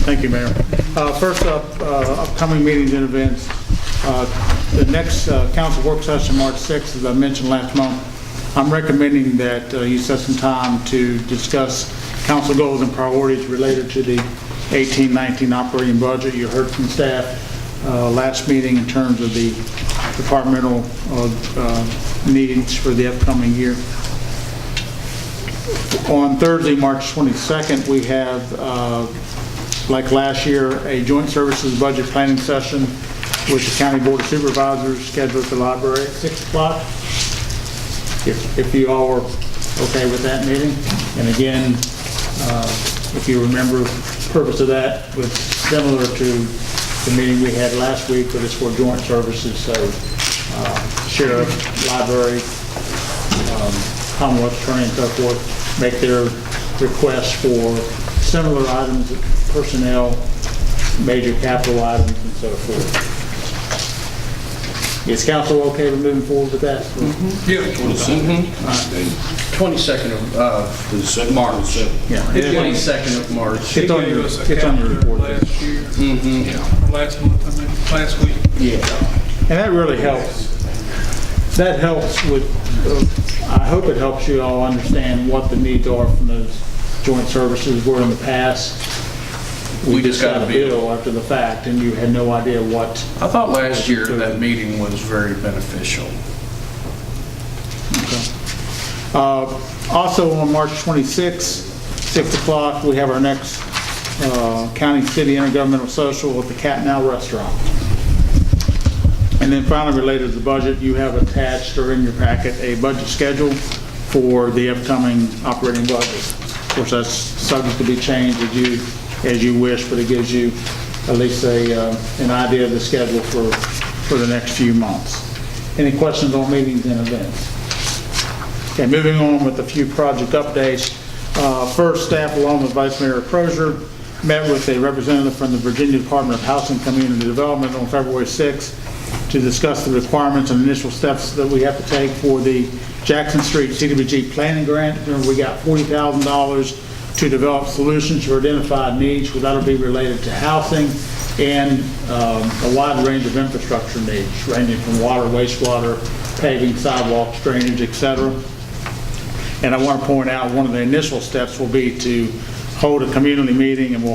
Thank you, Mayor. First up, upcoming meetings and events. The next council work session, March 6th, as I mentioned last month. I'm recommending that you set some time to discuss council goals and priorities related to the 18-19 operating budget. You heard from staff last meeting in terms of the departmental needs for the upcoming year. On Thursday, March 22nd, we have, like last year, a joint services budget planning session with the County Board of Supervisors scheduled at the library at 6 o'clock. If you all are okay with that meeting. And again, if you remember, the purpose of that was similar to the meeting we had last week, but it's for joint services. So sheriff, library, Commonwealth Attorney, and so forth, make their requests for similar items, personnel, major capital items, and so forth. Is council okay with moving forward with that? Yeah, 22nd of March. Yeah. 22nd of March. It's on your report. Last year. Last month, I mean, last week. Yeah. And that really helps. That helps with, I hope it helps you all understand what the needs are from those joint services. Where in the past, we just got a bill after the fact and you had no idea what. I thought last year that meeting was very beneficial. Okay. Also on March 26th, 6 o'clock, we have our next County City Intergovernmental Social at the Cat Now Restaurant. And then finally, related to the budget, you have attached or in your packet a budget schedule for the upcoming operating budget. Of course, that's subject to be changed as you wish, but it gives you at least an idea of the schedule for the next few months. Any questions on meetings and events? Okay, moving on with a few project updates. First, staff along with Vice Mayor Crozier met with a representative from the Virginia Department of Housing and Community Development on February 6th to discuss the requirements and initial steps that we have to take for the Jackson Street CDBG planning grant. Remember, we got $40,000 to develop solutions for identified needs, where that'll be related to housing and a wide range of infrastructure needs, ranging from water, wastewater, paving, sidewalks, drainage, etc. And I want to point out one of the initial steps will be to hold a community meeting, and we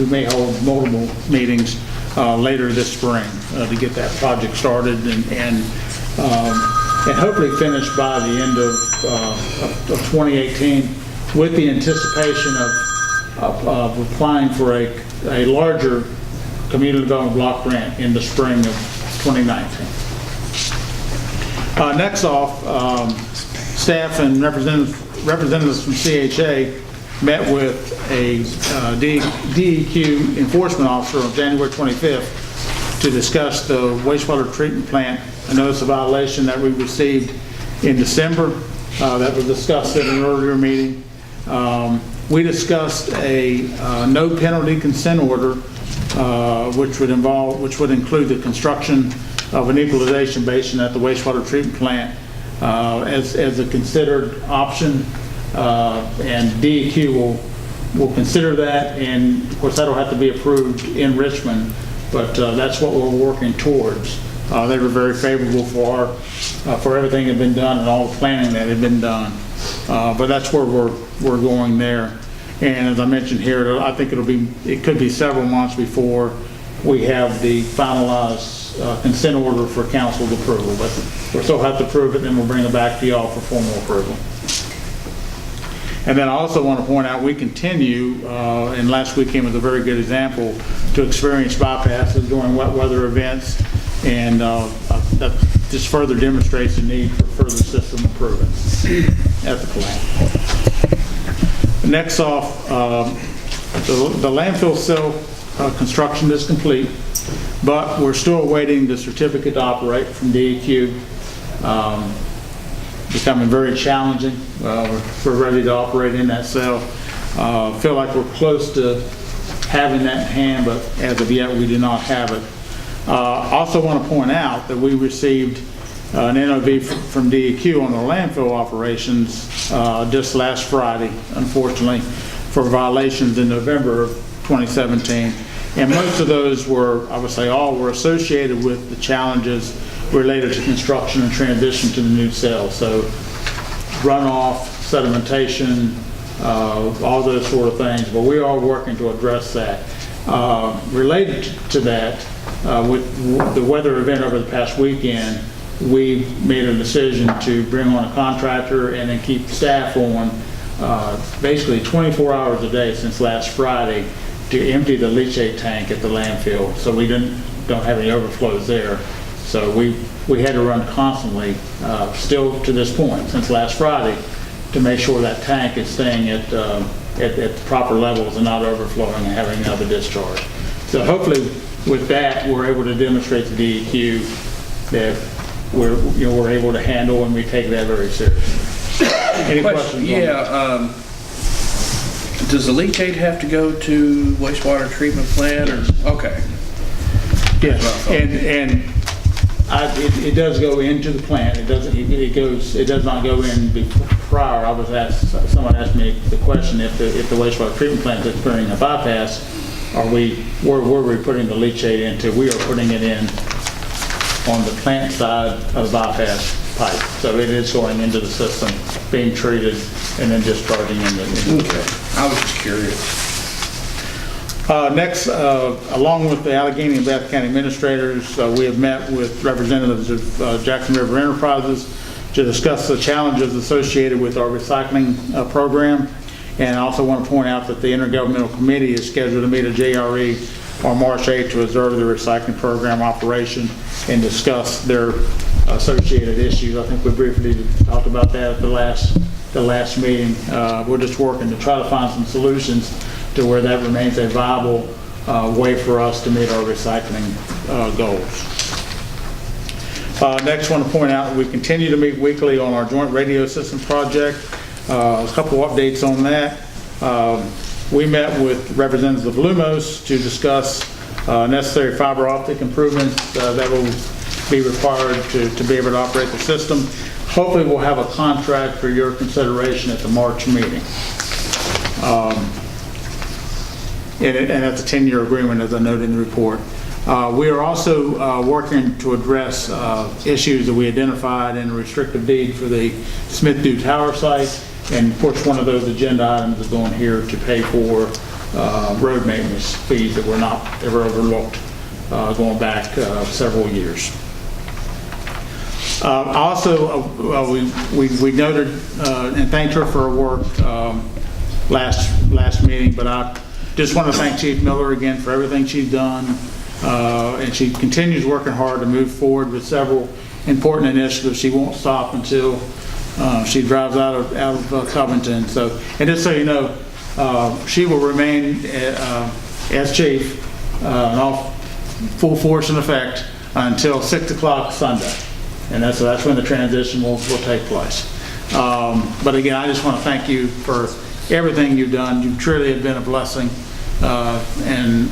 may hold multiple meetings later this spring to get that project started and hopefully finished by the end of 2018, with the anticipation of applying for a larger community development block grant in the spring of 2019. Next off, staff and representatives from CHA met with a DEQ enforcement officer on January 25th to discuss the wastewater treatment plant, a notice of violation that we received in December that was discussed in an earlier meeting. We discussed a no penalty consent order, which would include the construction of an equalization basin at the wastewater treatment plant as a considered option. And DEQ will consider that, and of course that'll have to be approved in Richmond, but that's what we're working towards. They were very favorable for everything that had been done and all the planning that had been done, but that's where we're going there. And as I mentioned here, I think it could be several months before we have the finalized consent order for council's approval, but we'll still have to approve it, then we'll bring it back to y'all for formal approval. And then I also want to point out we continue, and last weekend was a very good example, to experience bypasses during wet weather events, and that just further demonstrates the need for further system improvements at the plant. Next off, the landfill cell construction is complete, but we're still awaiting the certificate to operate from DEQ. Becoming very challenging. We're ready to operate in that cell. Feel like we're close to having that in hand, but as of yet we do not have it. Also want to point out that we received an NOV from DEQ on the landfill operations just last Friday, unfortunately, for violations in November of 2017. And most of those were, I would say all were associated with the challenges related to construction and transition to the new cell. So runoff, sedimentation, all those sort of things, but we are working to address that. Related to that, with the weather event over the past weekend, we made a decision to bring on a contractor and then keep staff on basically 24 hours a day since last Friday to empty the leachate tank at the landfill. So we don't have any overflows there. So we had to run constantly, still to this point, since last Friday, to make sure that tank is staying at the proper levels and not overflowing and having another discharge. So hopefully with that, we're able to demonstrate to DEQ that we're able to handle, and we take that very seriously. Any questions? Yeah. Does the leachate have to go to wastewater treatment plant or? Okay. Yes, and it does go into the plant. It does not go in prior. I was asked, someone asked me the question, if the wastewater treatment plant is putting a bypass, where are we putting the leachate into? We are putting it in on the plant side of the bypass pipe. So it is going into the system, being treated, and then discharging into the Okay. I was just curious. Next, along with the Alleghany and Bath County administrators, we have met with representatives of Jackson River Enterprises to discuss the challenges associated with our recycling program. And I also want to point out that the Intergovernmental Committee is scheduled to meet at JRE on March 8th to observe the recycling program operation and discuss their associated issues. I think we briefly talked about that at the last meeting. We're just working to try to find some solutions to where that remains a viable way for us to meet our recycling goals. Next, I want to point out that we continue to meet weekly on our joint radio system project. A couple updates on that. We met with representatives of Lumos to discuss necessary fiber optic improvements that will be required to be able to operate the system. Hopefully we'll have a contract for your consideration at the March meeting. And that's a 10-year agreement, as I noted in the report. We are also working to address issues that we identified in a restrictive deed for the Smith Dew Tower site. And of course, one of those agenda items is going here to pay for road maintenance fees that were not ever overlooked going back several years. Also, we noted and thanked her for her work last meeting, but I just want to thank Chief Miller again for everything she's done, and she continues working hard to move forward with several important initiatives. She won't stop until she drives out of Covington. So, and just so you know, she will remain as chief in all full force and effect until 6 o'clock Sunday, and that's when the transition will take place. But again, I just want to thank you for everything you've done. You truly have been a blessing, and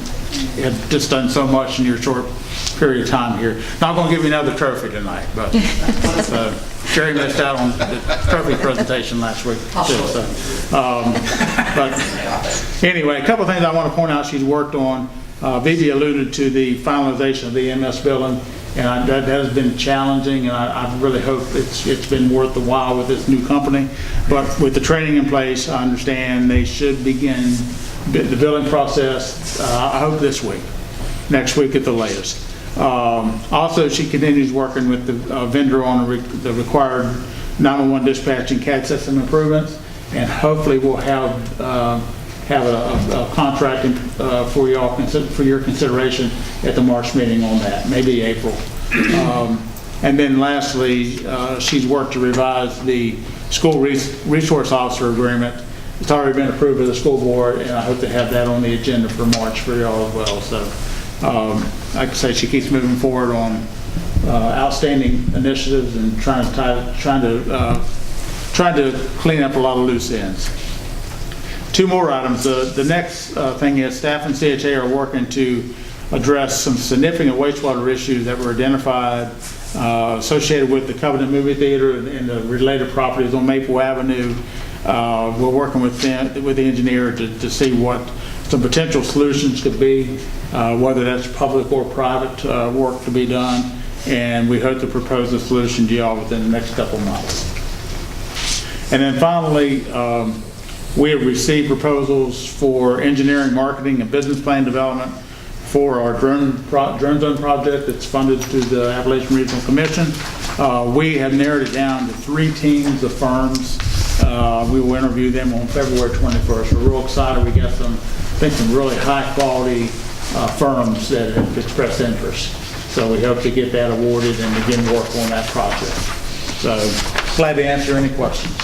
have just done so much in your short period of time here. Not going to give you another trophy tonight, but Jerry missed out on the trophy presentation last week too. But anyway, a couple of things I want to point out she's worked on. Vivi alluded to the finalization of the EMS building, and that has been challenging, and I really hope it's been worth the while with this new company. But with the training in place, I understand they should begin the building process, I hope this week, next week at the latest. Also, she continues working with the vendor on the required 911 dispatching CAD system improvements, and hopefully we'll have a contract for y'all for your consideration at the March meeting on that, maybe April. And then lastly, she's worked to revise the school resource officer agreement. It's already been approved by the school board, and I hope to have that on the agenda for March for y'all as well. So, like I say, she keeps moving forward on outstanding initiatives and trying to clean up a lot of loose ends. Two more items. The next thing is staff and CHA are working to address some significant wastewater issues that were identified associated with the Covington movie theater and the related properties on Maple Avenue. We're working with the engineer to see what some potential solutions could be, whether that's public or private work to be done, and we hope to propose a solution to y'all within the next couple of months. And then finally, we have received proposals for engineering, marketing, and business plan development for our drone zone project that's funded through the Appalachian Regional Commission. We have narrowed it down to 3 teams of firms. We will interview them on February 21st. We're real excited. We got some really high quality firms that have expressed interest. So we hope to get that awarded and begin work on that project. So glad to answer any questions.